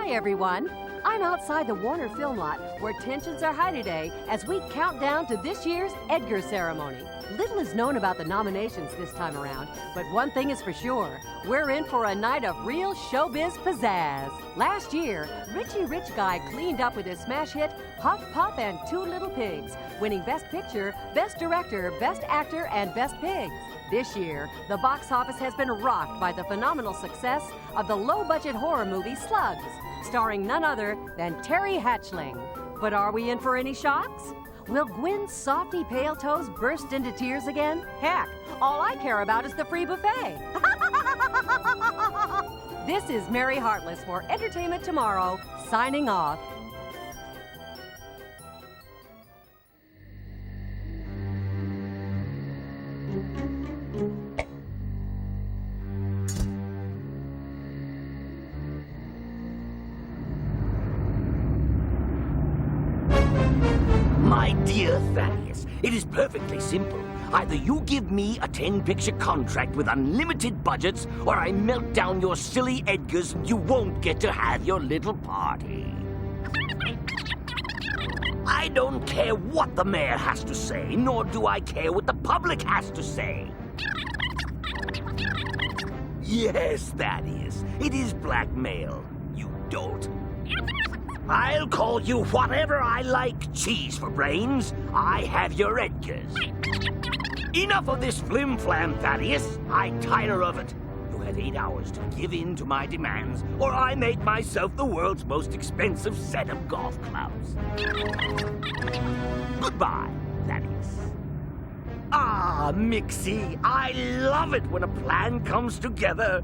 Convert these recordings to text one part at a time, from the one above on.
Hi, everyone. I'm outside the Warner Film Lot, where tensions are high today as we count down to this year's Edgar ceremony. Little is known about the nominations this time around, but one thing is for sure. We're in for a night of real showbiz pizzazz. Last year, Richie Rich Guy cleaned up with his smash hit Huff Puff and Two Little Pigs, winning Best Picture, Best Director, Best Actor, and Best Pigs. This year, the box office has been rocked by the phenomenal success of the low-budget horror movie Slugs, starring none other than Terry Hatchling. But are we in for any shocks? Will Gwen's softy pale toes burst into tears again? Heck, all I care about is the free buffet. This is Mary Heartless for Entertainment Tomorrow, signing off. My dear Thaddeus, it is perfectly simple. Either you give me a 10-picture contract with unlimited budgets, or I melt down your silly Edgars and you won't get to have your little party. I don't care what the mayor has to say, nor do I care what the public has to say. Yes, Thaddeus, it is blackmail, you dolt. I'll call you whatever I like, cheese for brains. I have your Edgars. Enough of this flim-flam, Thaddeus. I tire of it. You have 8 hours to give in to my demands, or I make myself the world's most expensive set of golf clubs. Goodbye, Thaddeus. Ah, Mixie, I love it when a plan comes together.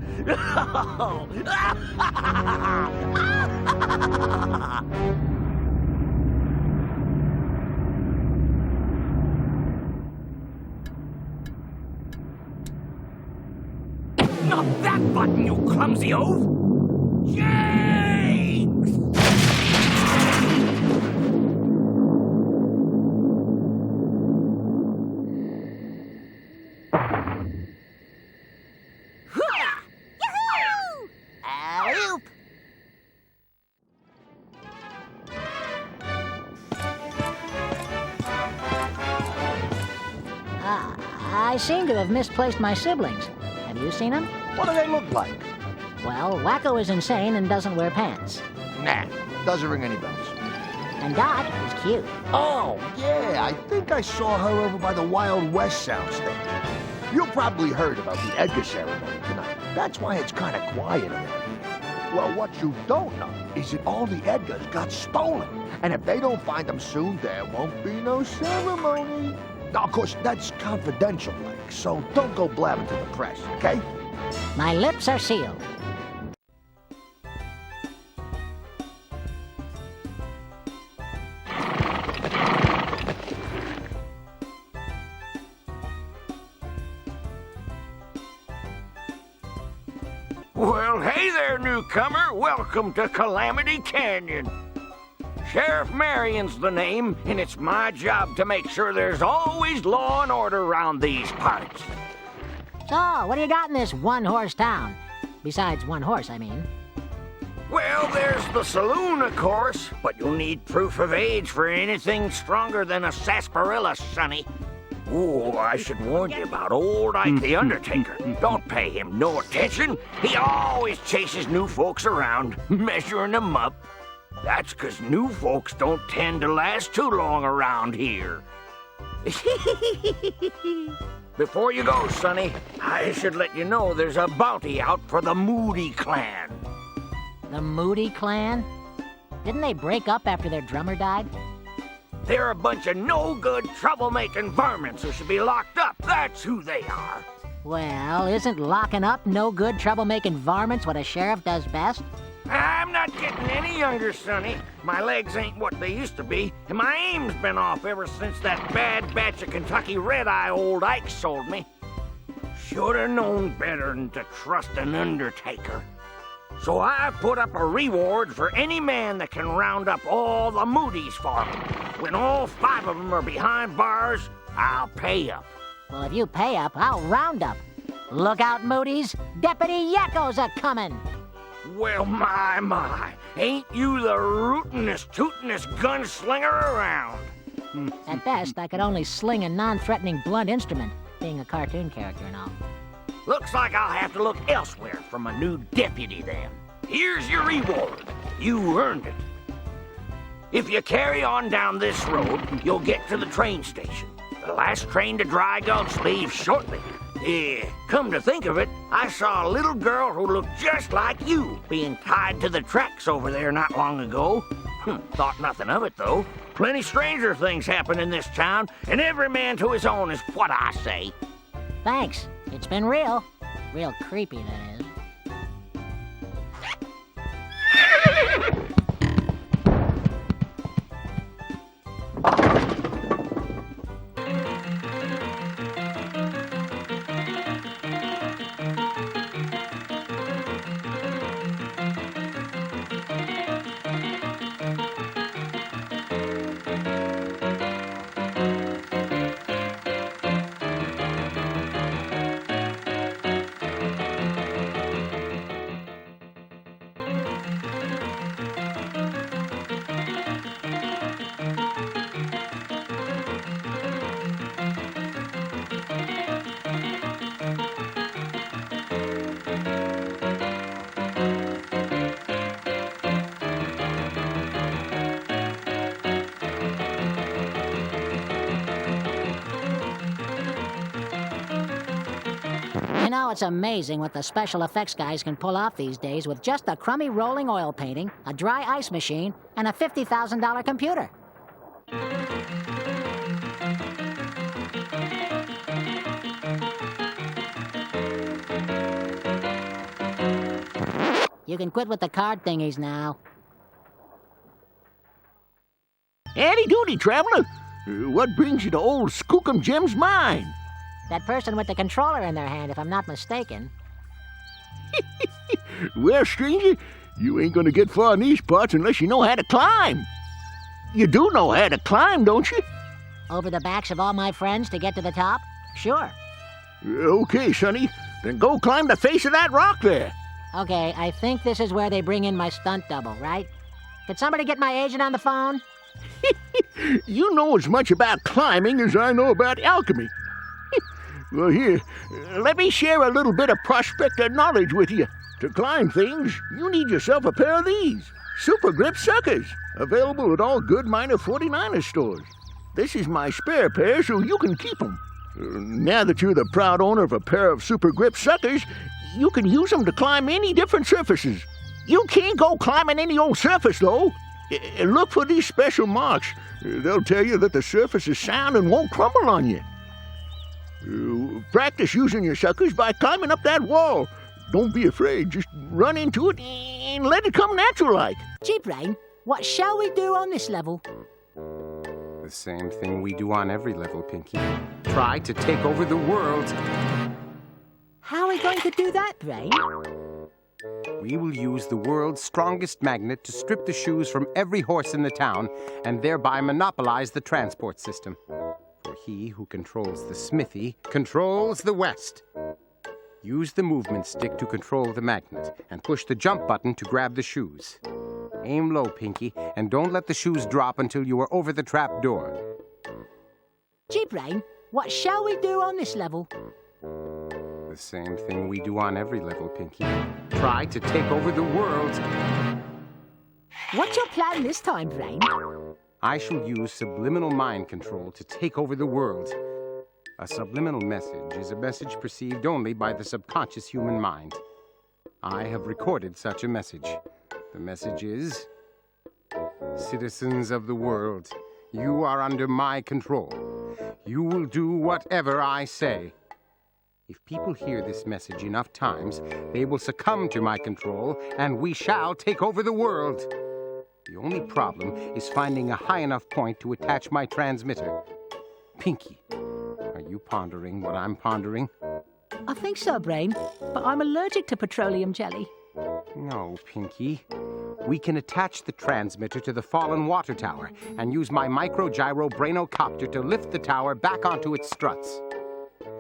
Not that button, you clumsy oaf! Jinx! Alley-oop! I seem to have misplaced my siblings. Have you seen them? What do they look like? Well, Wacko is insane and doesn't wear pants. Nah, doesn't ring any bells. And Dot is cute. Oh, yeah, I think I saw her over by the Wild West soundstage. You probably heard about the Edgar ceremony tonight. That's why it's kind of quiet around here. Well, what you don't know is that all the Edgars got stolen. And if they don't find them soon, there won't be no ceremony. Now, of course, that's confidential, like, so don't go blabbing to the press, okay? My lips are sealed. Well, hey there, newcomer. Welcome to Calamity Canyon. Sheriff Marion's the name, and it's my job to make sure there's always law and order around these parts. So, what do you got in this one-horse town? Besides one horse, I mean. Well, there's the saloon, of course, but you'll need proof of age for anything stronger than a sarsaparilla, sonny. Ooh, I should warn you about old Ike the Undertaker. Don't pay him no attention. He always chases new folks around, measuring them up. That's 'cause new folks don't tend to last too long around here. Before you go, Sonny, I should let you know there's a bounty out for the Moody clan. The Moody clan? Didn't they break up after their drummer died? They're a bunch of no-good, troublemaking varmints who should be locked up. That's who they are. Well, isn't locking up no good troublemaking varmints what a sheriff does best? I'm not getting any younger, Sonny. My legs ain't what they used to be, and my aim's been off ever since that bad batch of Kentucky Red-Eye old Ike sold me. Should've known better than to trust an undertaker. So I've put up a reward for any man that can round up all the Moodies for me. When all 5 of them are behind bars, I'll pay up. Well, if you pay up, I'll round up. Look out, Moody's. Deputy Yakko's a-comin'. Well, my. Ain't you the rootin'est, tootin'est gunslinger around? At best, I could only sling a non-threatening blunt instrument, being a cartoon character and all. Looks like I'll have to look elsewhere for my new deputy then. Here's your reward. You earned it. If you carry on down this road, you'll get to the train station. The last train to Dry Gulch leaves shortly. Yeah, come to think of it, I saw a little girl who looked just like you being tied to the tracks over there not long ago. Thought nothing of it, though. Plenty stranger things happen in this town, and every man to his own is what I say. Thanks. It's been real. Real creepy, that is. You know, it's amazing what the special effects guys can pull off these days with just a crummy rolling oil painting, a dry ice machine, and a $50,000 computer. You can quit with the card thingies now. Howdy doody, traveler. What brings you to old Skookum Jim's mine? That person with the controller in their hand, if I'm not mistaken. Well, stranger, you ain't gonna get far in these parts unless you know how to climb. You do know how to climb, don't you? Over the backs of all my friends to get to the top? Sure. Okay, sonny. Then go climb the face of that rock there. Okay, I think this is where they bring in my stunt double, right? Could somebody get my agent on the phone? You know as much about climbing as I know about alchemy. Well, here, let me share a little bit of prospector knowledge with you. To climb things, you need yourself a pair of these, Super Grip Suckers, available at all good Miner 49er stores. This is my spare pair, so you can keep them. Now that you're the proud owner of a pair of Super Grip Suckers, you can use them to climb any different surfaces. You can't go climbing any old surface, though. Look for these special marks. They'll tell you that the surface is sound and won't crumble on you. Practice using your suckers by climbing up that wall. Don't be afraid. Just run into it and let it come natural-like. Gee, Brain, what shall we do on this level? The same thing we do on every level, Pinky. Try to take over the world. How are we going to do that, Brain? We will use the world's strongest magnet to strip the shoes from every horse in the town and thereby monopolize the transport system. For he who controls the smithy controls the West. Use the movement stick to control the magnet and push the jump button to grab the shoes. Aim low, Pinky, and don't let the shoes drop until you are over the trap door. Gee, Brain, what shall we do on this level? The same thing we do on every level, Pinky. Try to take over the world. What's your plan this time, Brain? I shall use subliminal mind control to take over the world. A subliminal message is a message perceived only by the subconscious human mind. I have recorded such a message. The message is, citizens of the world, you are under my control. You will do whatever I say. If people hear this message enough times, they will succumb to my control, and we shall take over the world. The only problem is finding a high enough point to attach my transmitter. Pinky, are you pondering what I'm pondering? I think so, Brain, but I'm allergic to petroleum jelly. No, Pinky. We can attach the transmitter to the fallen water tower and use my micro-gyro brainocopter to lift the tower back onto its struts.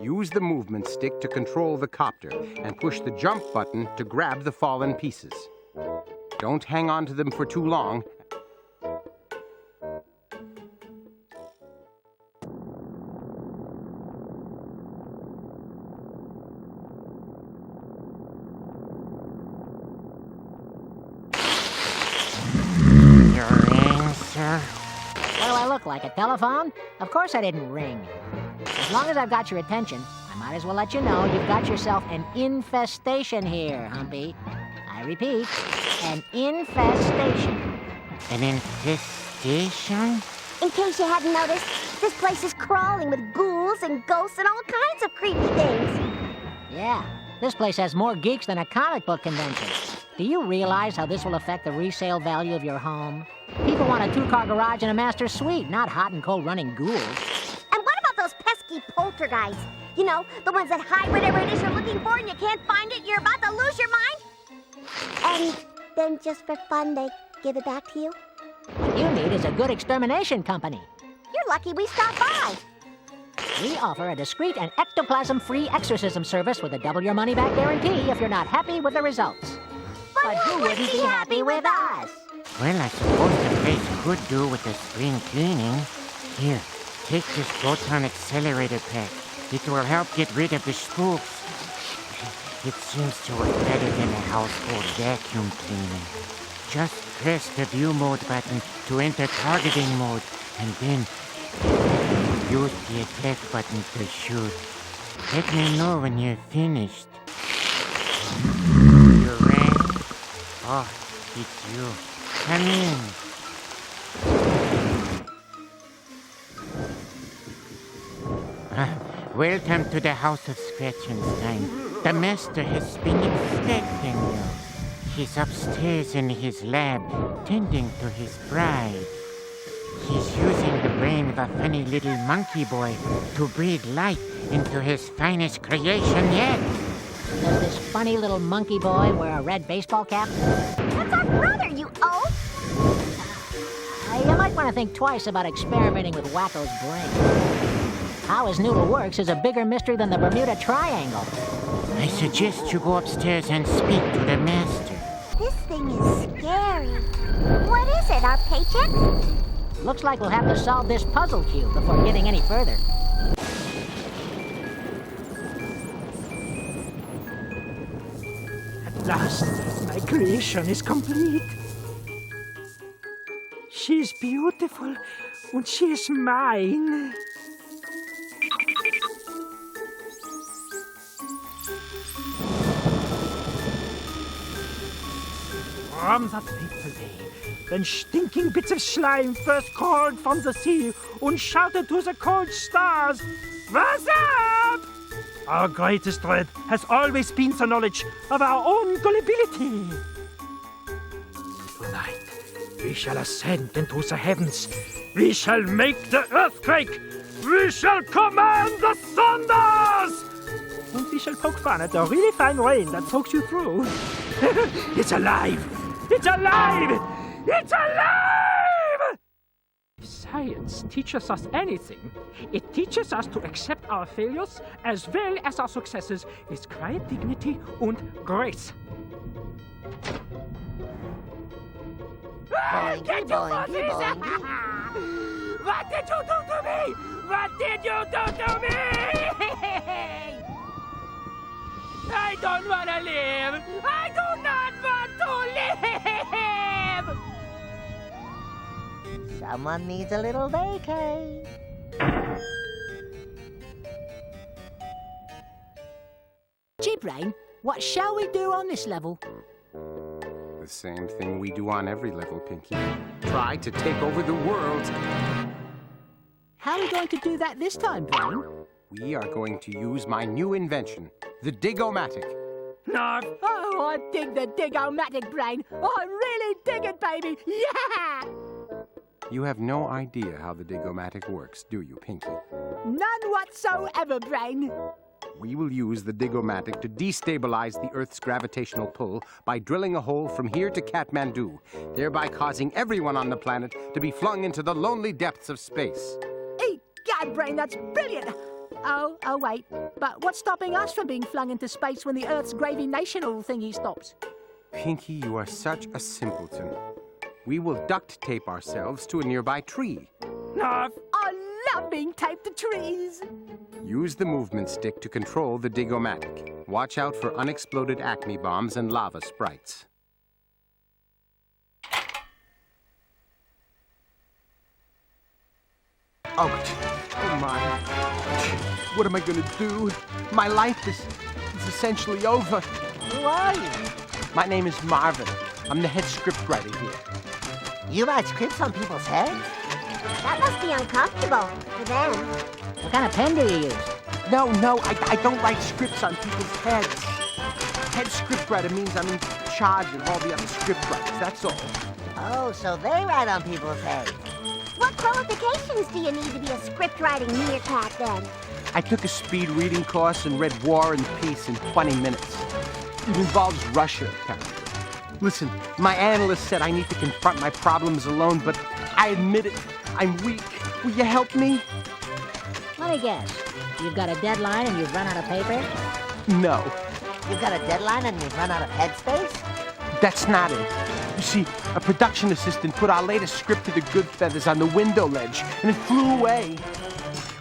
Use the movement stick to control the copter and push the jump button to grab the fallen pieces. Don't hang on to them for too long. What do I look like, a telephone? Of course I didn't ring. As long as I've got your attention, I might as well let you know you've got yourself an infestation here, Humpy. I repeat, an infestation. An infestation? In case you hadn't noticed, this place is crawling with ghouls and ghosts and all kinds of creepy things. Yeah, this place has more geeks than a comic book convention. Do you realize how this will affect the resale value of your home? People want a 2-car garage and a master suite, not hot and cold running ghouls. And what about those pesky poltergeists? You know, the ones that hide whatever it is you're looking for and you can't find it, you're about to lose your mind? And then just for fun, they give it back to you? What you need is a good extermination company. You're lucky we stopped by. We offer a discreet and ectoplasm-free exorcism service with a double-your-money-back guarantee if you're not happy with the results. But who wouldn't be happy with us? Well, I suppose the place could do with a spring cleaning. Here, take this proton accelerator pack. It will help get rid of the spooks. It seems to work better than a household vacuum cleaner. Just press the view mode button to enter targeting mode, and then use the attack button to shoot. Let me know when you're finished. You rang? Oh, it's you. Come in. Welcome to the House of Scratchenstein. The master has been expecting you. He's upstairs in his lab, tending to his bride. He's using the brain of a funny little monkey boy to breathe light into his finest creation yet. Does this funny little monkey boy wear a red baseball cap? That's our brother, you oaf! You might want to think twice about experimenting with Wacko's brain. How his noodle works is a bigger mystery than the Bermuda Triangle. I suggest you go upstairs and speak to the master. This thing is scary. What is it, our paycheck? Looks like we'll have to solve this puzzle cube before getting any further. At last, my creation is complete. She is beautiful, and she is mine. From that fateful day, then stinking bits of slime first crawled from the sea and shouted to the cold stars, "What's up?" Our greatest dread has always been the knowledge of our own gullibility. Tonight, we shall ascend into the heavens. We shall make the earthquake. We shall command the thunders. And we shall poke fun at the really fine rain that pokes you through. It's alive! It's alive! It's alive! If science teaches us anything, it teaches us to accept our failures as well as our successes with quiet dignity and grace. Boingy, boingy, boingy. What did you do to me? What did you do to me? I don't want to live! I do not want to live! Someone needs a little vacay. Gee, Brain, what shall we do on this level? The same thing we do on every level, Pinky. Try to take over the world. How are we going to do that this time, Brain? We are going to use my new invention, the Dig-O-Matic. No. Oh, I dig the Dig-O-Matic, Brain. Oh, I really dig it, baby. Yeah! You have no idea how the Dig-O-Matic works, do you, Pinky? None whatsoever, Brain. We will use the Dig-O-Matic to destabilize the Earth's gravitational pull by drilling a hole from here to Kathmandu, thereby causing everyone on the planet to be flung into the lonely depths of space. Egad, Brain, that's brilliant. Oh, wait. But what's stopping us from being flung into space when the Earth's gravitational thingy stops? Pinky, you are such a simpleton. We will duct tape ourselves to a nearby tree. No, I love being taped to trees. Use the movement stick to control the Dig-O-Matic. Watch out for unexploded acme bombs and lava sprites. Oh my. What am I gonna do? My life is essentially over. Who are you? My name is Marvin. I'm the head scriptwriter here. You write scripts on people's heads? That must be uncomfortable for them. What kind of pen do you use? No, I don't write scripts on people's heads. Head scriptwriter means I'm in charge of all the other scriptwriters, that's all. Oh, so they write on people's heads. What qualifications do you need to be a script-writing meerkat, then? I took a speed reading course and read War and Peace in 20 minutes. It involves Russia, apparently. Listen, my analyst said I need to confront my problems alone, but I admit it, I'm weak. Will you help me? Let me guess. You've got a deadline and you've run out of paper? No, You've got a deadline and you've run out of headspace? that's not it. You see, a production assistant put our latest script to the good feathers on the window ledge, and it flew away.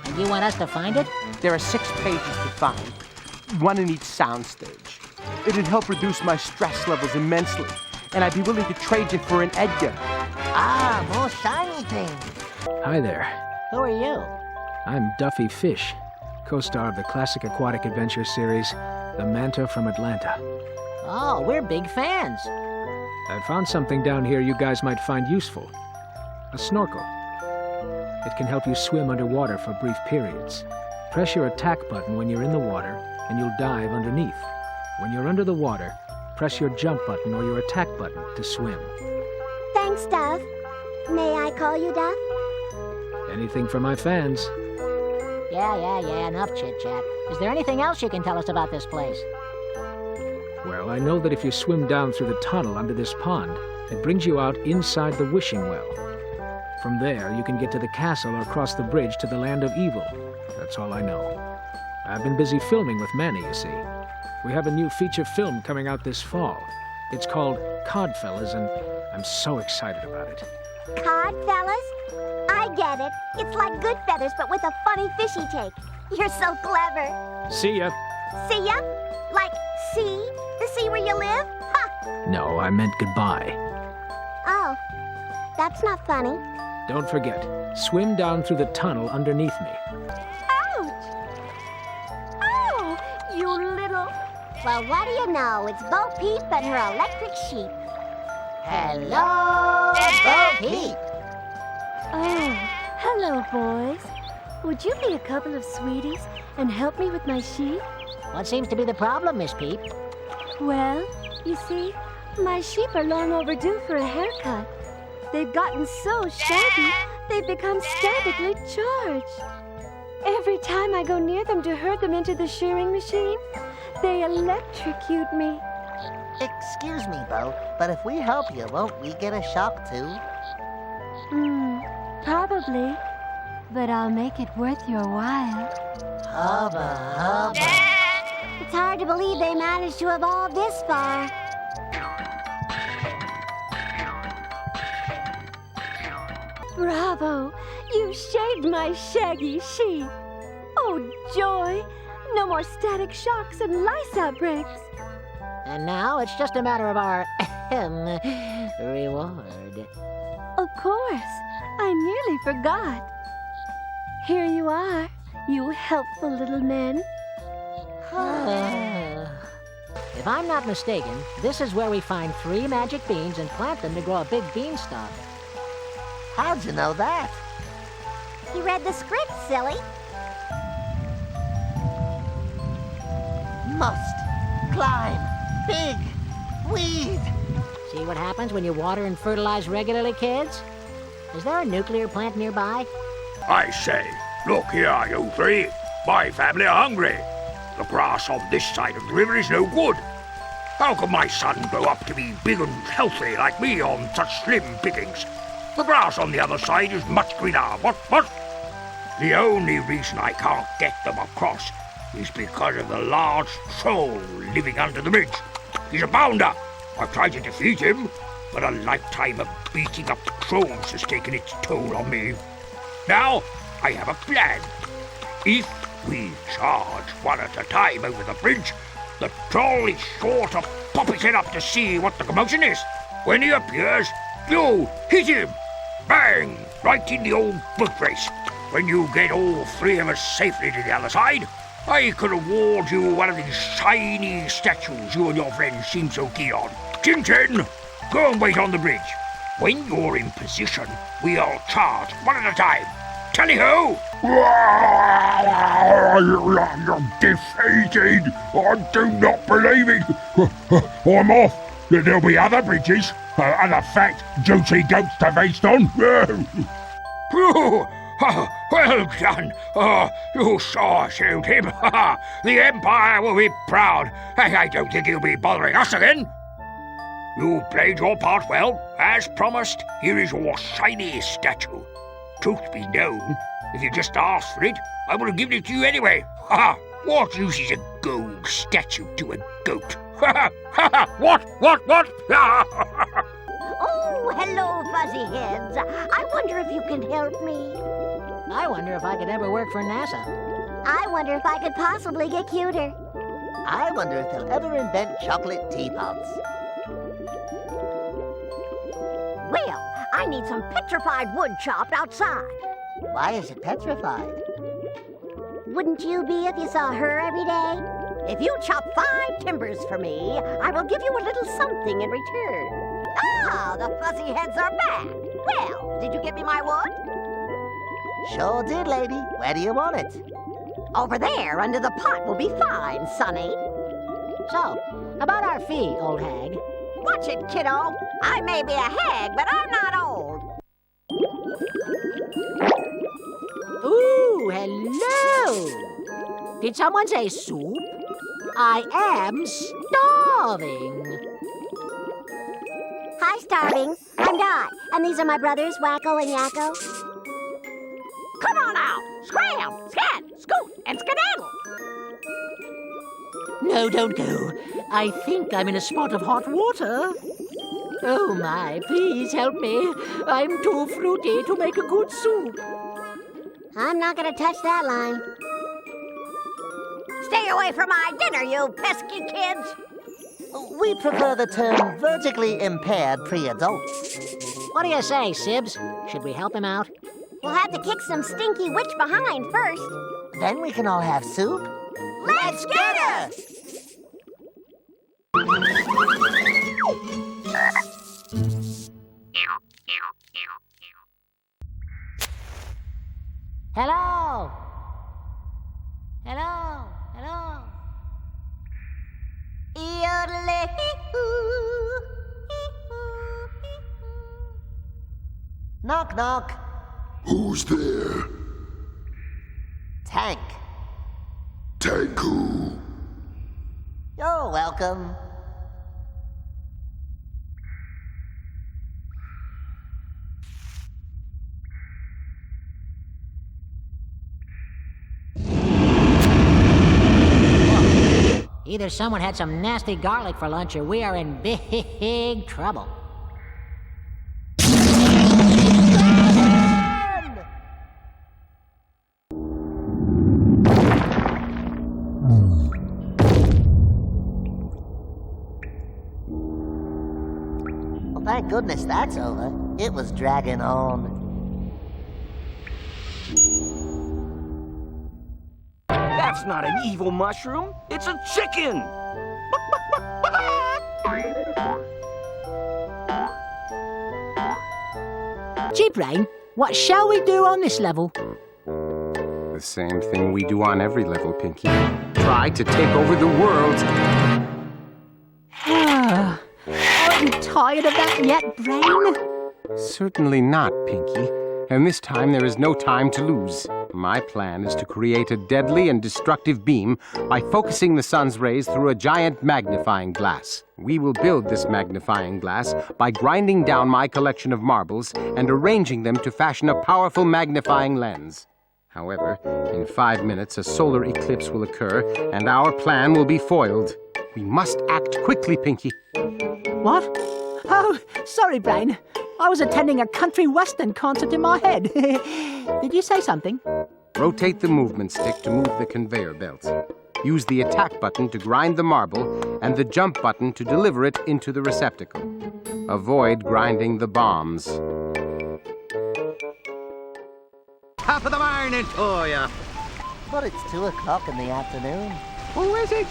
And you want us to find it? There are 6 pages to find, one in each soundstage. It'd help reduce my stress levels immensely, and I'd be willing to trade you for an Edgar. Ah, more shiny things. Hi there. Who are you? I'm Duffy Fish, co-star of the classic aquatic adventure series, The Manta from Atlanta. Oh, we're big fans. I found something down here you guys might find useful. A snorkel. It can help you swim underwater for brief periods. Press your attack button when you're in the water, and you'll dive underneath. When you're under the water, press your jump button or your attack button to swim. Thanks, Duff. May I call you Duff? Anything for my fans. Yeah, enough chit-chat. Is there anything else you can tell us about this place? Well, I know that if you swim down through the tunnel under this pond, it brings you out inside the wishing well. From there, you can get to the castle or cross the bridge to the land of evil. That's all I know. I've been busy filming with Manny, you see. We have a new feature film coming out this fall. It's called Codfellas, and I'm so excited about it. Codfellas? I get it. It's like Goodfeathers, but with a funny fishy take. You're so clever. See ya. See ya? Like sea? The sea where you live? Ha! No, I meant goodbye. Oh, that's not funny. Don't forget, swim down through the tunnel underneath me. Ouch! Oh, you little... Well, what do you know? It's Bo Peep and her electric sheep. Hello, Bo Peep. Oh, hello, boys. Would you be a couple of sweeties and help me with my sheep? What seems to be the problem, Miss Peep? Well, you see, my sheep are long overdue for a haircut. They've gotten so shaggy, they've become statically charged. Every time I go near them to herd them into the shearing machine, they electrocute me. Excuse me, Bo, but if we help you, won't we get a shock too? Probably. But I'll make it worth your while. Hubba, hubba. It's hard to believe they managed to evolve this far. Bravo! You shaved my shaggy sheep. Oh, joy! No more static shocks and lice outbreaks. And now it's just a matter of our reward. Of course. I nearly forgot. Here you are, you helpful little men. If I'm not mistaken, this is where we find 3 magic beans and plant them to grow a big beanstalk. How'd you know that? You read the script, silly. Must climb big weed. See what happens when you water and fertilize regularly, kids? Is there a nuclear plant nearby? I say, look here, you 3. My family are hungry. The grass on this side of the river is no good. How can my son grow up to be big and healthy like me on such slim pickings? The grass on the other side is much greener. What? The only reason I can't get them across is because of the large troll living under the bridge. He's a bounder. I've tried to defeat him, but a lifetime of beating up trolls has taken its toll on me. Now, I have a plan. If we charge one at a time over the bridge, the troll is sure to pop his head up to see what the commotion is. When he appears, you hit him. Bang! Right in the old boat race. When you get all three of us safely to the other side, I could award you one of these shiny statues you and your friends seem so keen on. Tin-Tin, go and wait on the bridge. When you're in position, we'll charge one at a time. Tally-ho! Defeated! I do not believe it! I'm off. There'll be other bridges, other fat, juicy goats to feast on. Well done! You sure showed him. The Empire will be proud. I don't think he'll be bothering us again. You played your part well. As promised, here is your shiny statue. Truth be known, if you just asked for it, I would have given it to you anyway. What use is a gold statue to a goat? What? Oh, hello, fuzzy heads. I wonder if you can help me. I wonder if I could ever work for NASA. I wonder if I could possibly get cuter. I wonder if they'll ever invent chocolate teapots. Well, I need some petrified wood chopped outside. Why is it petrified? Wouldn't you be if you saw her every day? If you chop 5 timbers for me, I will give you a little something in return. Ah, the fuzzy heads are back. Well, did you get me my wood? Sure did, lady. Where do you want it? Over there, under the pot will be fine, Sonny. So, about our fee, old hag. Watch it, kiddo. I may be a hag, but I'm not old. Ooh, hello! Did someone say soup? I am starving. Hi, Starving. I'm Dot, and these are my brothers, Wacko and Yakko. Come on out! Scram! Scat! Scoot! And skedaddle! No, don't go. I think I'm in a spot of hot water. Oh my, please help me. I'm too fruity to make a good soup. I'm not gonna touch that line. Stay away from my dinner, you pesky kids! We prefer the term vertically impaired pre-adults. What do you say, Sibs? Should we help him out? We'll have to kick some stinky witch behind first. Then we can all have soup. Let's get her! Hello? Hello? Hello? Knock, knock. Who's there? Tank. Tank who? You're welcome. Either someone had some nasty garlic for lunch or we are in big trouble. Well, thank goodness that's over. It was dragging on. That's not an evil mushroom. It's a chicken. G-Brain, what shall we do on this level? The same thing we do on every level, Pinky. Try to take over the world. Aren't you tired of that yet, Brain? Certainly not, Pinky. And this time there is no time to lose. My plan is to create a deadly and destructive beam by focusing the sun's rays through a giant magnifying glass. We will build this magnifying glass by grinding down my collection of marbles and arranging them to fashion a powerful magnifying lens. However, in 5 minutes, a solar eclipse will occur, and our plan will be foiled. We must act quickly, Pinky. What? Oh, sorry, Brain. I was attending a country western concert in my head. Did you say something? Rotate the movement stick to move the conveyor belt. Use the attack button to grind the marble and the jump button to deliver it into the receptacle. Avoid grinding the bombs. Top of the morning to you. But it's 2 o'clock in the afternoon. Oh, is it?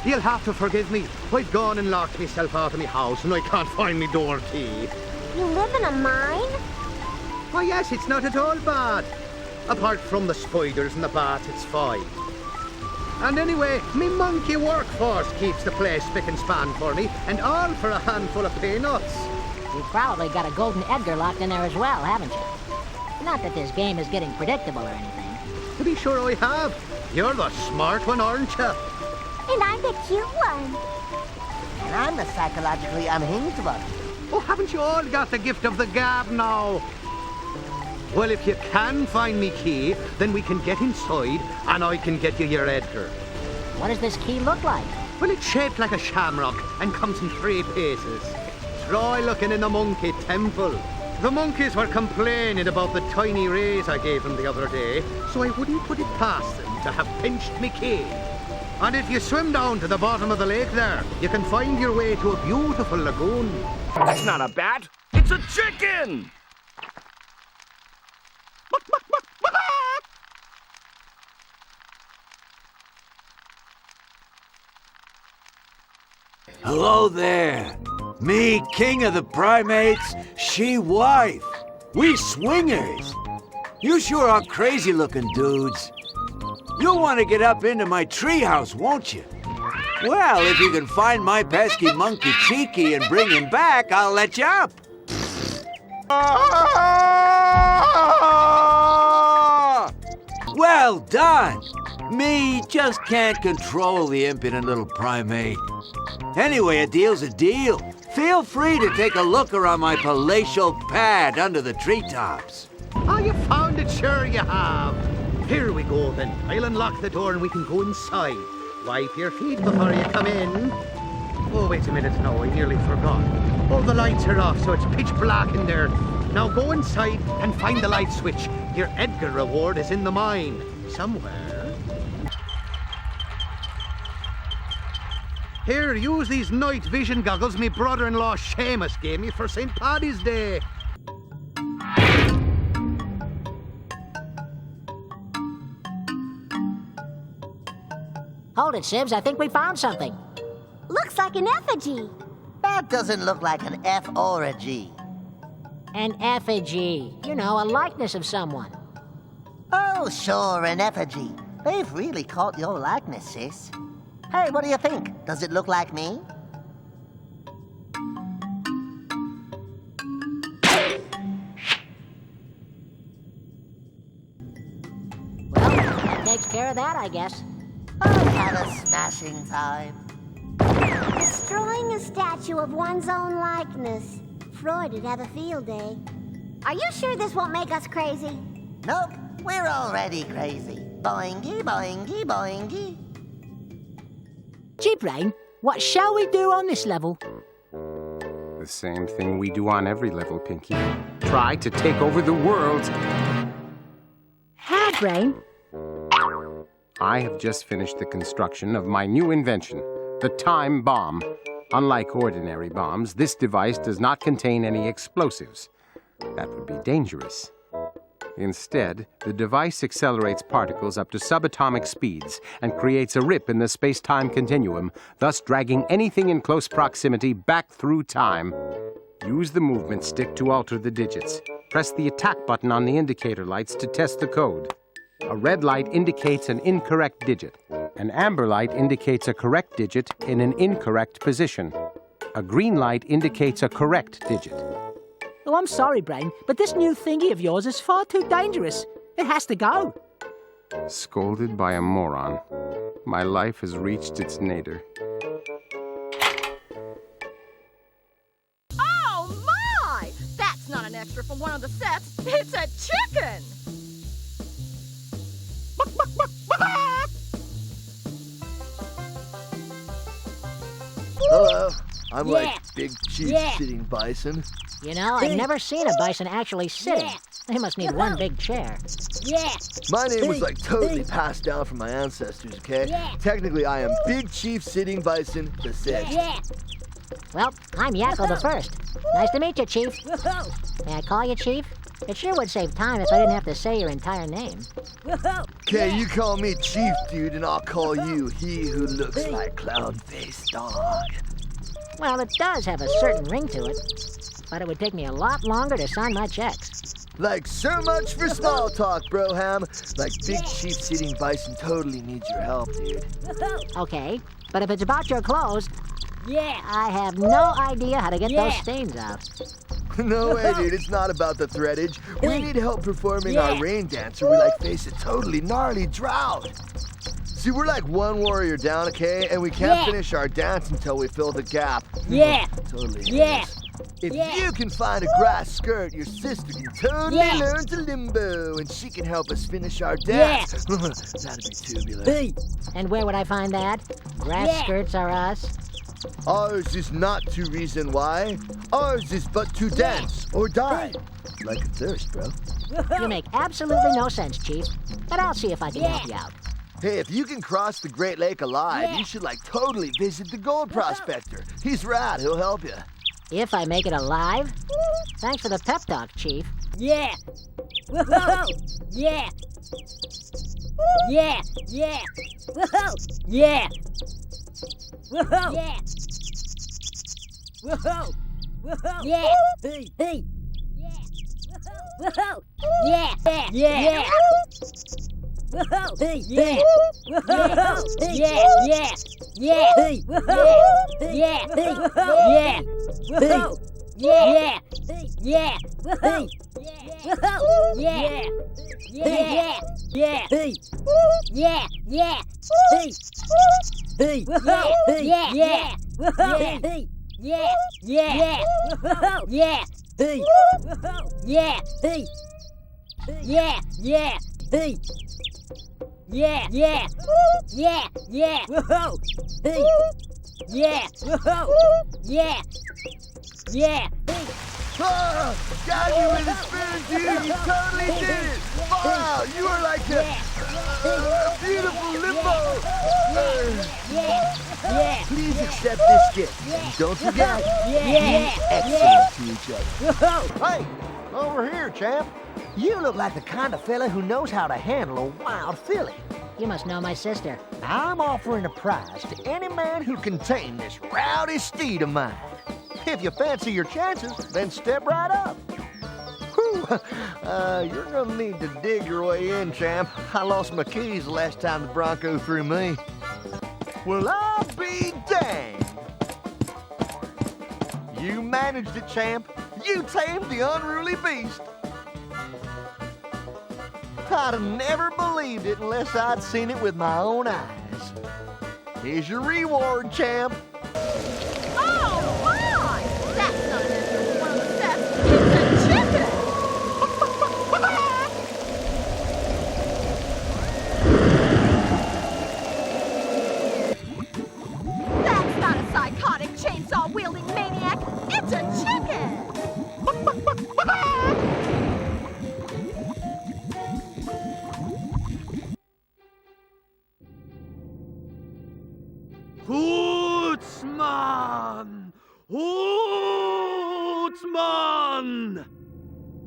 You'll have to forgive me. I've gone and locked myself out of my house and I can't find my door key. You live in a mine? Oh, yes, it's not at all bad. Apart from the spiders and the bats, it's fine. And anyway, me monkey workforce keeps the place spick and span for me, and all for a handful of peanuts. You've probably got a golden Edgar locked in there as well, haven't you? Not that this game is getting predictable or anything. To be sure I have. You're the smart one, aren't you? And I'm the cute one. And I'm the psychologically unhinged one. Oh, haven't you all got the gift of the gab now? Well, if you can find me key, then we can get inside and I can get you your Edgar. What does this key look like? Well, it's shaped like a shamrock and comes in 3 pieces. Try looking in the monkey temple. The monkeys were complaining about the tiny raise I gave them the other day, so I wouldn't put it past them to have pinched me key. And if you swim down to the bottom of the lake there, you can find your way to a beautiful lagoon. That's not a bat. It's a chicken! Hello there. Me, king of the primates, she wife. We swingers. You sure are crazy-looking dudes. You'll want to get up into my treehouse, won't you? Well, if you can find my pesky monkey Cheeky and bring him back, I'll let you up. Well done. Me just can't control the impudent little primate. Anyway, a deal's a deal. Feel free to take a look around my palatial pad under the treetops. Oh, you found it, sure you have. Here we go, then. I'll unlock the door and we can go inside. Wipe your feet before you come in. Oh, wait a minute now, I nearly forgot. Oh, the lights are off, so it's pitch black in there. Now go inside and find the light switch. Your Edgar reward is in the mine, somewhere. Here, use these night vision goggles me brother-in-law Seamus gave me for St. Paddy's Day. Hold it, Sibs. I think we found something. Looks like an effigy. That doesn't look like an F or a G. An effigy. You know, a likeness of someone. Oh, sure, an effigy. They've really caught your likeness, sis. Hey, what do you think? Does it look like me? Well, that takes care of that, I guess. I had a smashing time. Destroying a statue of one's own likeness. Freud would have a field day. Are you sure this won't make us crazy? Nope, we're already crazy. Boingy, boingy, boingy. Gee, Brain, what shall we do on this level? The same thing we do on every level, Pinky. Try to take over the world. How, Brain? I have just finished the construction of my new invention, the time bomb. Unlike ordinary bombs, this device does not contain any explosives. That would be dangerous. Instead, the device accelerates particles up to subatomic speeds and creates a rip in the space-time continuum, thus dragging anything in close proximity back through time. Use the movement stick to alter the digits. Press the attack button on the indicator lights to test the code. A red light indicates an incorrect digit. An amber light indicates a correct digit in an incorrect position. A green light indicates a correct digit. Oh, I'm sorry, Brain, but this new thingy of yours is far too dangerous. It has to go. Scolded by a moron. My life has reached its nadir. Oh, my! That's not an extra from one of the sets. It's a chicken! Hello, I'm like Big Chief Sitting Bison. You know, I've never seen a bison actually sitting. They must need one big chair. My name was like totally passed down from my ancestors, okay? Technically, I am Big Chief Sitting Bison the Sixth. Well, I'm Yakko the First. Nice to meet you, Chief. May I call you Chief? It sure would save time if I didn't have to say your entire name. Okay, you call me Chief, dude, and I'll call you He Who Looks Like Clown-Faced Dog. Well, it does have a certain ring to it, but it would take me a lot longer to sign my checks. Like, so much for small talk, Broham. Like, Big Chief Sitting Bison totally needs your help, dude. Okay, but if it's about your clothes, I have no idea how to get those stains out. No way, dude. It's not about the threadage. We need help performing our rain dance or we, like, face a totally gnarly drought. See, we're like one warrior down, okay? And we can't finish our dance until we fill the gap. Totally. If you can find a grass skirt, your sister can totally learn to limbo, and she can help us finish our dance. That'd be tubular. And where would I find that? Grass skirts are us. Ours is not to reason why. Ours is but to dance or die. Like a thirst, bro. You make absolutely no sense, Chief. But I'll see if I can help you out. Hey, if you can cross the Great Lake alive, you should, like, totally visit the gold prospector. He's rad. He'll help you. If I make it alive? Thanks for the pep talk, Chief. Oh, got you with a spoon, dude. You totally did it. Wow, you are like a beautiful limbo. Please accept this gift. And don't forget, be excellent to each other. Hey, over here, champ. You look like the kind of fella who knows how to handle a wild filly. You must know my sister. I'm offering a prize to any man who can tame this rowdy steed of mine. If you fancy your chances, then step right up. Whew, you're gonna need to dig your way in, champ. I lost my keys the last time the Bronco threw me. Well, I'll be danged. You managed it, champ. You tamed the unruly beast. I'd have never believed it unless I'd seen it with my own eyes. Here's your reward, champ. Oh, my! That's not just one of the best. It's a chicken! That's not a psychotic chainsaw-wielding maniac. It's a chicken! Hootsman! Hootsman!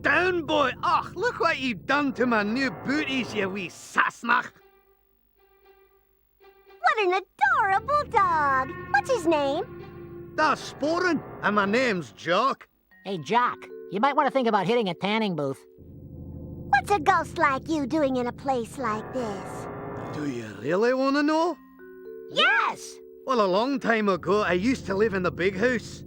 Down, boy! Ach, look what you've done to my new booties, you wee sassnach! What an adorable dog. What's his name? That's Sporin, and my name's Jock. Hey, Jock, you might want to think about hitting a tanning booth. What's a ghost like you doing in a place like this? Do you really want to know? Yes! Well, a long time ago, I used to live in the big house.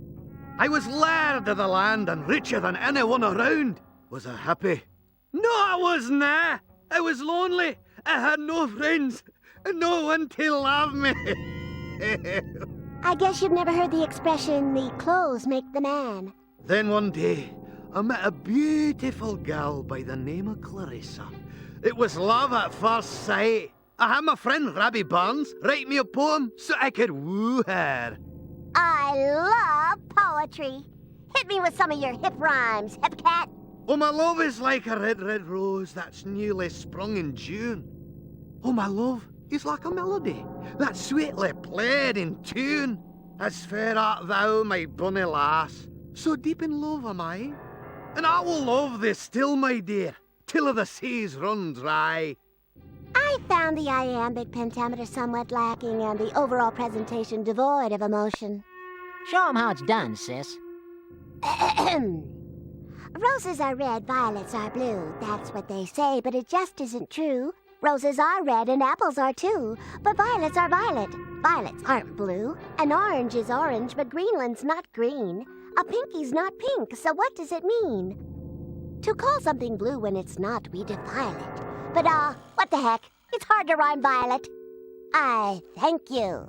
I was laird of the land and richer than anyone around. Was I happy? No, I wasn't. I was lonely. I had no friends. No one to love me. I guess you've never heard the expression, the clothes make the man. Then one day, I met a beautiful gal by the name of Clarissa. It was love at first sight. I had my friend Robbie Barnes write me a poem so I could woo her. I love poetry. Hit me with some of your hip rhymes, hip cat. Oh, my love is like a red, red rose that's newly sprung in June. Oh, my love is like a melody that's sweetly played in tune. As fair art thou, my bonny lass, so deep in love am I. And I will love thee still, my dear, till the seas run dry. I found the iambic pentameter somewhat lacking and the overall presentation devoid of emotion. Show 'em how it's done, sis. Roses are red, violets are blue. That's what they say, but it just isn't true. Roses are red and apples are too, but violets are violet. Violets aren't blue. An orange is orange, but Greenland's not green. A pinky's not pink, so what does it mean? To call something blue when it's not, we defile it. But what the heck? It's hard to rhyme violet. I thank you.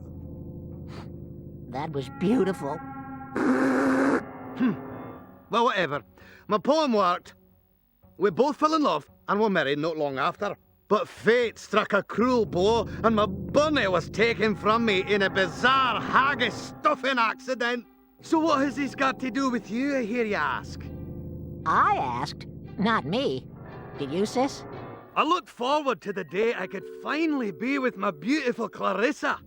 That was beautiful. Well, whatever. My poem worked. We both fell in love and were married not long after. But fate struck a cruel blow and my bunny was taken from me in a bizarre haggis stuffing accident. So what has this got to do with you, I hear you ask? I asked, not me. Did you, sis? I looked forward to the day I could finally be with my beautiful Clarissa.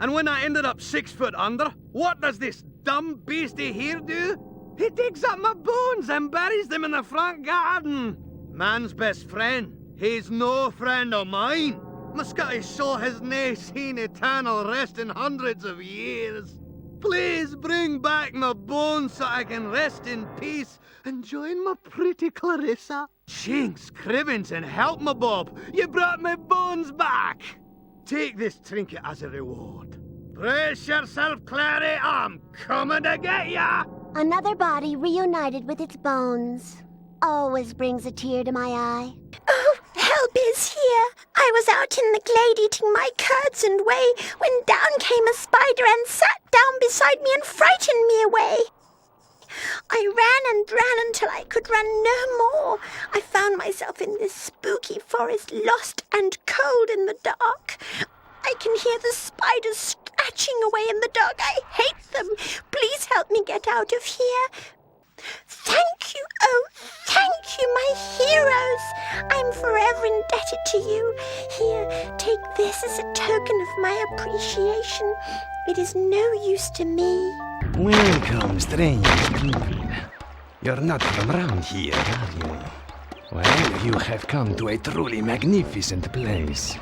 And when I ended up 6 foot under, what does this dumb beastie here do? He digs up my bones and buries them in the front garden. Man's best friend. He's no friend of mine. My Scottish soul has nae seen eternal rest in hundreds of years. Please bring back my bones so I can rest in peace and join my pretty Clarissa. Jinx, cribbins, and help me, Bob. You brought my bones back. Take this trinket as a reward. Brace yourself, Clary. I'm coming to get ya. Another body reunited with its bones always brings a tear to my eye. Oh, help is here. I was out in the glade eating my curds and whey when down came a spider and sat down beside me and frightened me away. I ran and ran until I could run no more. I found myself in this spooky forest, lost and cold in the dark. I can hear the spiders scratching away in the dark. I hate them. Please help me get out of here. Thank you, oh, thank you, my heroes. I'm forever indebted to you. Here, take this as a token of my appreciation. It is no use to me. Welcome, strange people. You're not from around here, are you? Well, you have come to a truly magnificent place.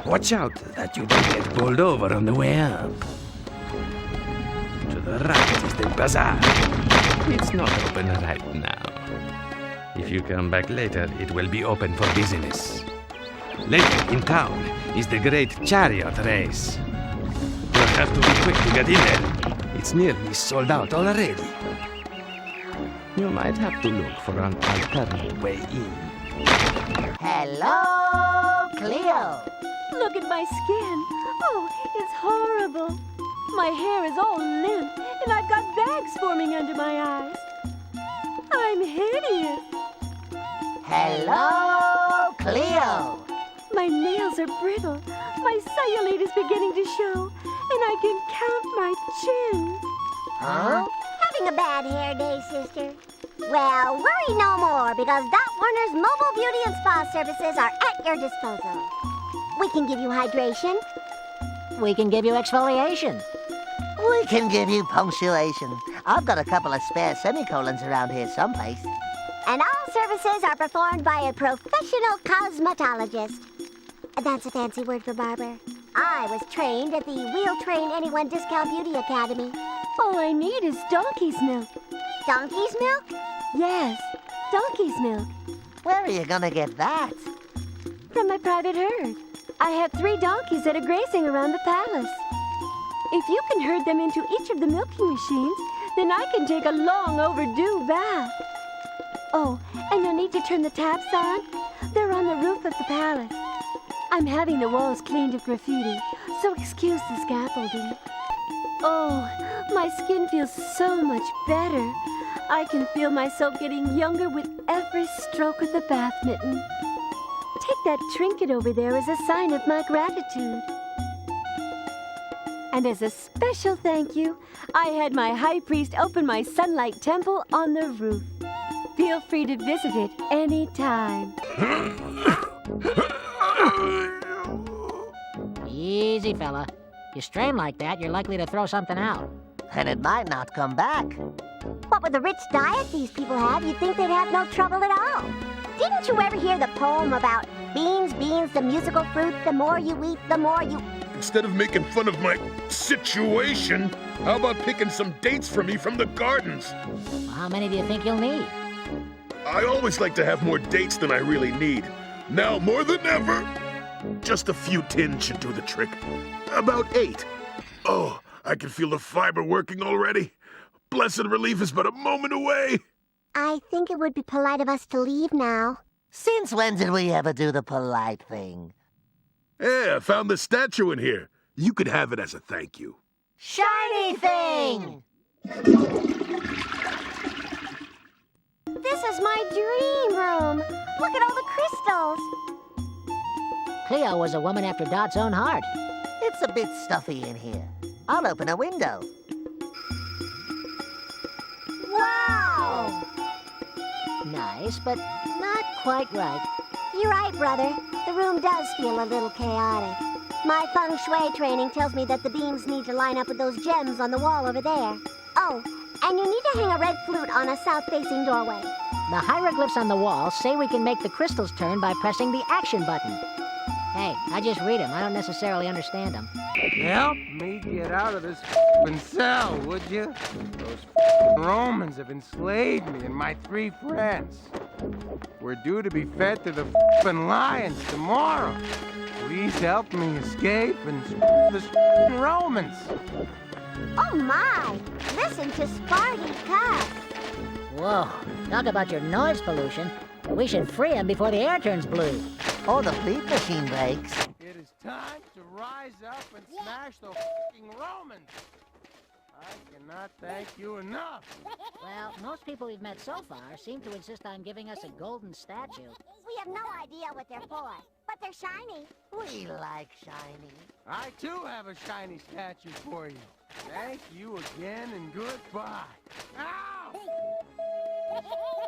Watch out that you don't get bowled over on the way up. To the right is the bazaar. It's not open right now. If you come back later, it will be open for business. Later in town is the great chariot race. You'll have to be quick to get in there. It's nearly sold out already. You might have to look for an alternate way in. Hello, Cleo. Look at my skin. Oh, it's horrible. My hair is all limp, and I've got bags forming under my eyes. I'm hideous. Hello, Cleo. My nails are brittle. My cellulite is beginning to show, and I can count my chin. Huh? Having a bad hair day, sister? Well, worry no more, because Dot Warner's mobile beauty and spa services are at your disposal. We can give you hydration. We can give you exfoliation. We can give you punctuation. I've got a couple of spare semicolons around here someplace. And all services are performed by a professional cosmetologist. That's a fancy word for barber. I was trained at the We'll Train Anyone Discount Beauty Academy. All I need is donkey's milk. Donkey's milk? Yes, donkey's milk. Where are you gonna get that? From my private herd. I have 3 donkeys that are grazing around the palace. If you can herd them into each of the milking machines, then I can take a long overdue bath. Oh, and you'll need to turn the taps on. They're on the roof of the palace. I'm having the walls cleaned of graffiti, so excuse the scaffolding. Oh, my skin feels so much better. I can feel myself getting younger with every stroke of the bath mitten. Take that trinket over there as a sign of my gratitude. And as a special thank you, I had my high priest open my sunlight temple on the roof. Feel free to visit it anytime. Easy, fella. You strain like that, you're likely to throw something out. And it might not come back. What with the rich diet these people have, you'd think they'd have no trouble at all. Didn't you ever hear the poem about beans, the musical fruit, the more you eat, the more you... Instead of making fun of my situation, how about picking some dates for me from the gardens? Well, how many do you think you'll need? I always like to have more dates than I really need. Now more than ever. Just a few tins should do the trick. About 8. Oh, I can feel the fiber working already. Blessed relief is but a moment away. I think it would be polite of us to leave now. Since when did we ever do the polite thing? Hey, I found this statue in here. You could have it as a thank you. Shiny thing! This is my dream room. Look at all the crystals. Cleo was a woman after Dot's own heart. It's a bit stuffy in here. I'll open a window. Wow! Nice, but not quite right. You're right, brother. The room does feel a little chaotic. My feng shui training tells me that the beams need to line up with those gems on the wall over there. Oh, and you need to hang a red flute on a south-facing doorway. The hieroglyphs on the wall say we can make the crystals turn by pressing the action button. Hey, I just read them. I don't necessarily understand them. Help me get out of this f***ing cell, would you? Those f***ing Romans have enslaved me and my 3 friends. We're due to be fed to the f***ing lions tomorrow. Please help me escape and the f***ing Romans. Oh my! Listen to Sparty cuss. Whoa, talk about your noise pollution. We should free him before the air turns blue. Or the bleep machine breaks. It is time to rise up and smash the f***ing Romans. I cannot thank you enough. Well, most people we've met so far seem to insist on giving us a golden statue. We have no idea what they're for, but they're shiny. We like shiny. I too have a shiny statue for you. Thank you again and goodbye. Ow!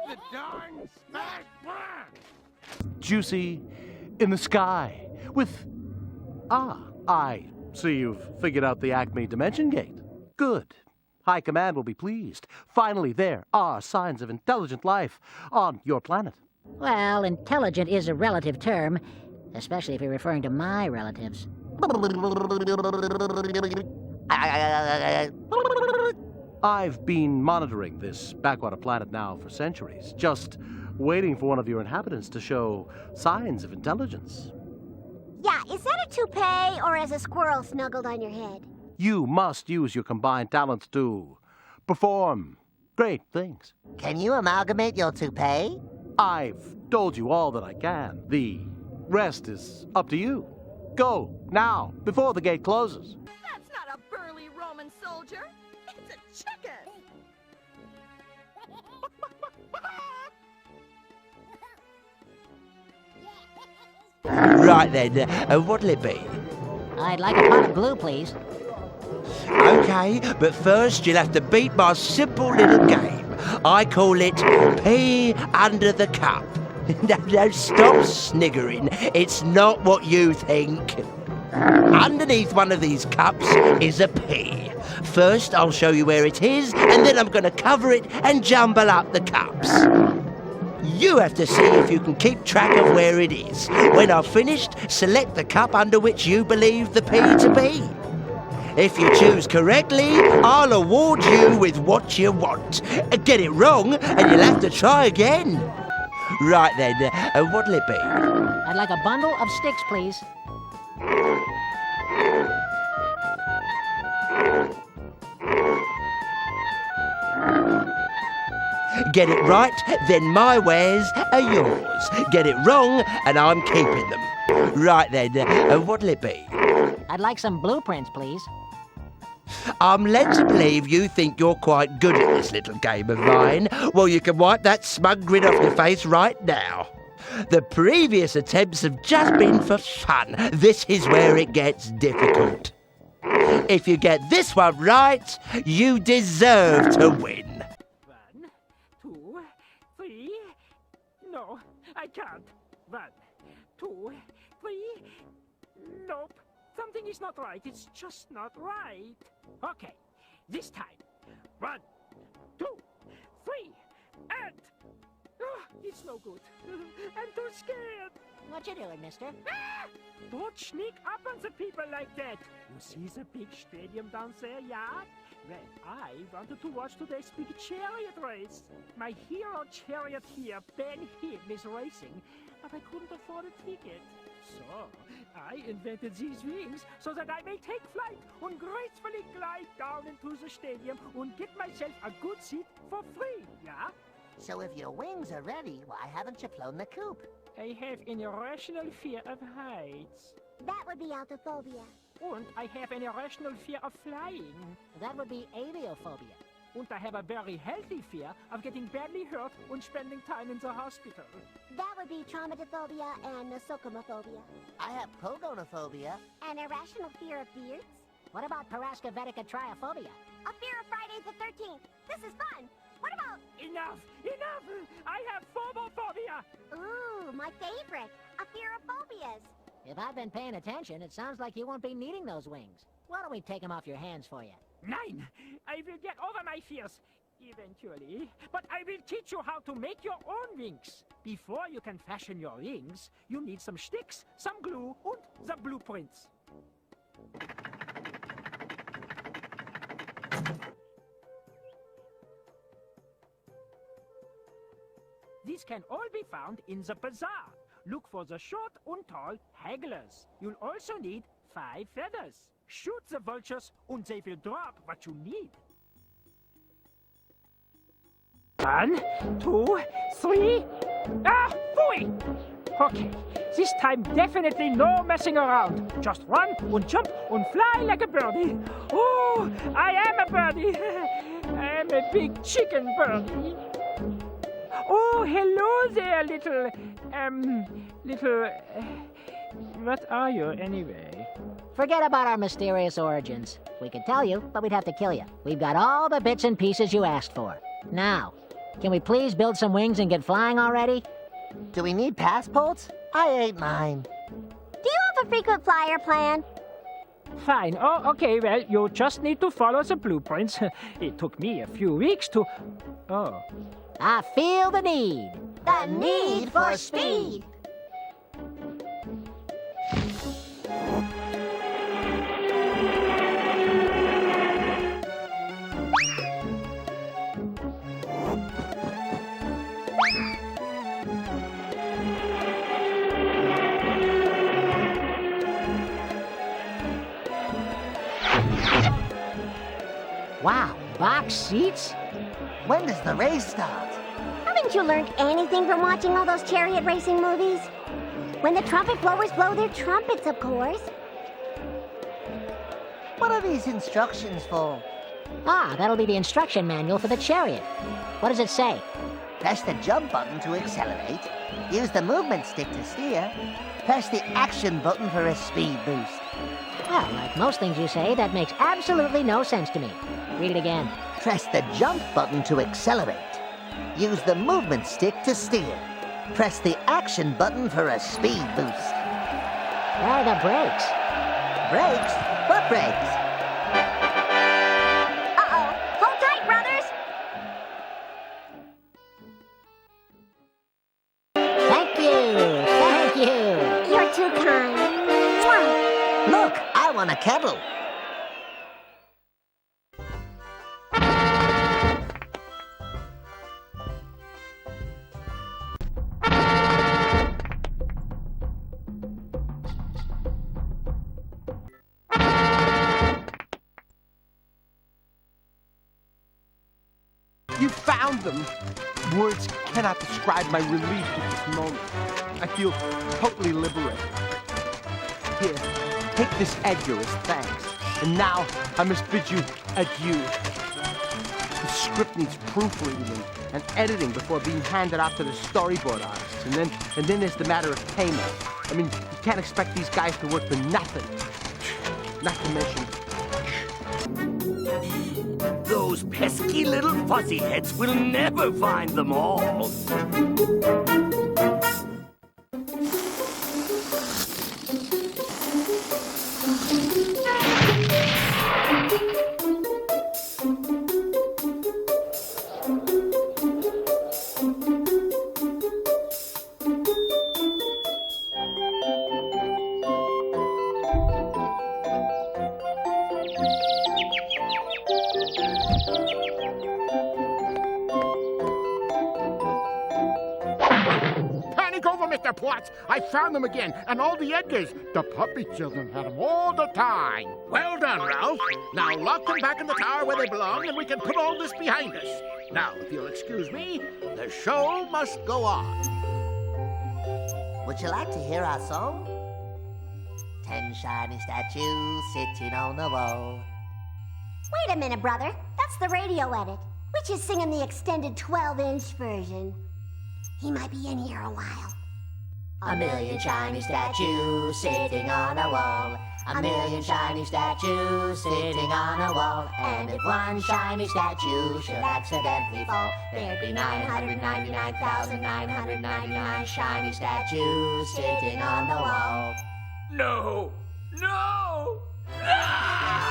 The darn smash burn! Juicy in the sky with... Ah, I see you've figured out the Acme Dimension Gate. Good. High Command will be pleased. Finally, there are signs of intelligent life on your planet. Well, intelligent is a relative term, especially if you're referring to my relatives. I've been monitoring this backwater planet now for centuries, just waiting for one of your inhabitants to show signs of intelligence. Yeah, is that a toupee or is a squirrel snuggled on your head? You must use your combined talents to perform great things. Can you amalgamate your toupee? I've told you all that I can. The rest is up to you. Go, now, before the gate closes. That's not a burly Roman soldier. It's a chicken. Right then, what'll it be? I'd like a pot of glue, please. Okay, but first you'll have to beat my simple little game. I call it Pee Under the Cup. No, stop sniggering. It's not what you think. Underneath one of these cups is a pea. First, I'll show you where it is, and then I'm going to cover it and jumble up the cups. You have to see if you can keep track of where it is. When I've finished, select the cup under which you believe the pea to be. If you choose correctly, I'll award you with what you want. Get it wrong, and you'll have to try again. Right then, what'll it be? I'd like a bundle of sticks, please. Get it right, then my wares are yours. Get it wrong, and I'm keeping them. Right then, what'll it be? I'd like some blueprints, please. I'm led to believe you think you're quite good at this little game of mine. Well, you can wipe that smug grin off your face right now. The previous attempts have just been for fun. This is where it gets difficult. If you get this one right, you deserve to win. 1, 2, 3. No, I can't. 1, 2, 3. Nope. Something is not right. It's just not right. Okay, this time. 1, 2, 3, and... Oh, it's no good. I'm too scared. What you doing, mister? Ah! Don't sneak up on the people like that. You see the big stadium down there, yeah? Well, I wanted to watch today's big chariot race. My hero charioteer, Ben Hinn, is racing, but I couldn't afford a ticket. So, I invented these wings so that I may take flight and gracefully glide down into the stadium and get myself a good seat for free, yeah? So if your wings are ready, why haven't you flown the coop? I have an irrational fear of heights. That would be altophobia. And I have an irrational fear of flying. That would be aviophobia. And I have a very healthy fear of getting badly hurt and spending time in the hospital. That would be traumatophobia and nosocomophobia. I have pogonophobia. An irrational fear of beards. What about paraskevetica triophobia? A fear of Friday the 13th. This is fun. What about... Enough! Enough! I have phobophobia! Ooh, my favorite. A fear of phobias. If I've been paying attention, it sounds like you won't be needing those wings. Why don't we take them off your hands for you? Nein! I will get over my fears. Eventually. But I will teach you how to make your own wings. Before you can fashion your wings, you need some sticks, some glue, and the blueprints. These can all be found in the bazaar. Look for the short and tall hagglers. You'll also need 5 feathers. Shoot the vultures and they will drop what you need. 1, 2, 3. Ah, phooey! Okay, this time definitely no messing around. Just run and jump and fly like a birdie. Oh, I am a birdie. I am a big chicken birdie. Oh, hello there, what are you anyway? Forget about our mysterious origins. We could tell you, but we'd have to kill you. We've got all the bits and pieces you asked for. Now, can we please build some wings and get flying already? Do we need passports? I ate mine. Do you have a frequent flyer plan? Fine. Oh, okay, well, you just need to follow the blueprints. It took me a few weeks to... Oh. I feel the need. The need for speed. Wow, box seats? When does the race start? Haven't you learned anything from watching all those chariot racing movies? When the trumpet blowers blow their trumpets, of course. What are these instructions for? Ah, that'll be the instruction manual for the chariot. What does it say? Press the jump button to accelerate. Use the movement stick to steer. Press the action button for a speed boost. Well, like most things you say, that makes absolutely no sense to me. Read it again. Press the jump button to accelerate. Use the movement stick to steer. Press the action button for a speed boost. Where are the brakes? Brakes? What brakes? Uh-oh. Hold tight, brothers. Thank you. Thank you. You're too kind. Mwah. Look, I want a kettle. You found them! Words cannot describe my relief at this moment. I feel totally liberated. Here, take this Edgar as thanks. And now I must bid you adieu. The script needs proofreading and editing before being handed out to the storyboard artists. And then there's the matter of payment. I mean, you can't expect these guys to work for nothing. Not to mention... Those pesky little fuzzy heads will never find them all. Panic over, Mr. Potts. I found them again, and all the Edgars. The puppy children had them all the time. Well done, Ralph. Now lock them back in the tower where they belong, and we can put all this behind us. Now, if you'll excuse me, the show must go on. Would you like to hear our song? 10 shiny statues sitting on the wall. Wait a minute, brother. That's the radio edit. We're just singing the extended 12-inch version. He might be in here a while. A million shiny statues sitting on a wall. A million shiny statues sitting on a wall. And if one shiny statue should accidentally fall, there'd be 999,999 shiny statues sitting on the wall. No! No! Ah!